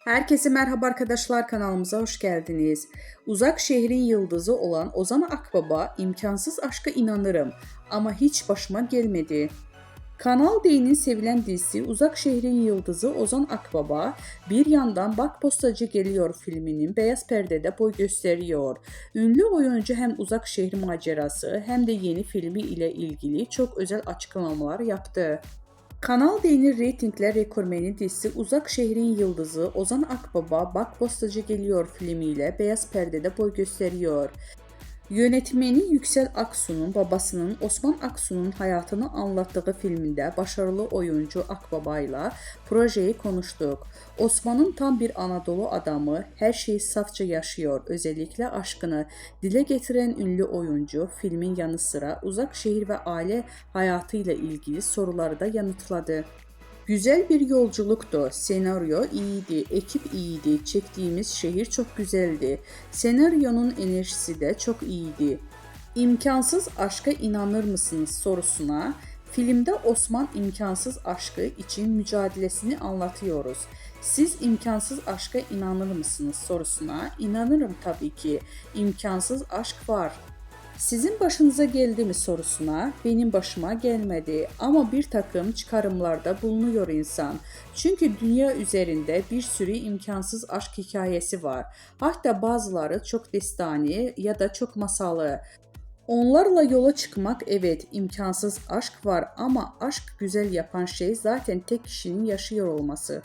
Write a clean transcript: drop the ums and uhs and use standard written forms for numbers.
Herkese merhaba arkadaşlar, kanalımıza hoş geldiniz. Uzak şehrin yıldızı olan Ozan Akbaba imkansız aşka inanırım ama hiç başıma gelmedi. Kanal D'nin sevilen dizisi Uzak Şehrin Yıldızı Ozan Akbaba bir yandan Bak Postacı Geliyor filminin beyaz perdede boy gösteriyor. Ünlü oyuncu hem Uzak Şehir macerası hem de yeni filmi ile ilgili çok özel açıklamalar yaptı. Kanal D'nin reytingler rekormeni dizisi Uzak Şehrin Yıldızı Ozan Akbaba Bak Postacı Geliyor filmiyle beyaz perdede boy gösteriyor. Yönetmeni Yüksel Aksu'nun babasının Osman Aksu'nun hayatını anlattığı filminde başarılı oyuncu Akbaba ile projeyi konuştuk. Osman'ın tam bir Anadolu adamı, her şeyi safça yaşıyor, özellikle aşkını dile getiren ünlü oyuncu filmin yanı sıra uzak şehir ve aile hayatıyla ilgili soruları da yanıtladı. Güzel bir yolculuktu. Senaryo iyiydi, ekip iyiydi, çektiğimiz şehir çok güzeldi. Senaryonun enerjisi de çok iyiydi. İmkansız aşka inanır mısınız sorusuna, filmde Osman imkansız aşkı için mücadelesini anlatıyoruz. Siz imkansız aşka inanır mısınız sorusuna, inanırım tabii ki. İmkansız aşk var. Sizin başınıza geldi mi sorusuna benim başıma gelmedi ama bir takım çıkarımlarda bulunuyor insan. Çünkü dünya üzerinde bir sürü imkansız aşk hikayesi var. Hatta bazıları çok destani ya da çok masalı. Onlarla yola çıkmak, evet, imkansız aşk var ama aşk güzel yapan şey zaten tek kişinin yaşıyor olması.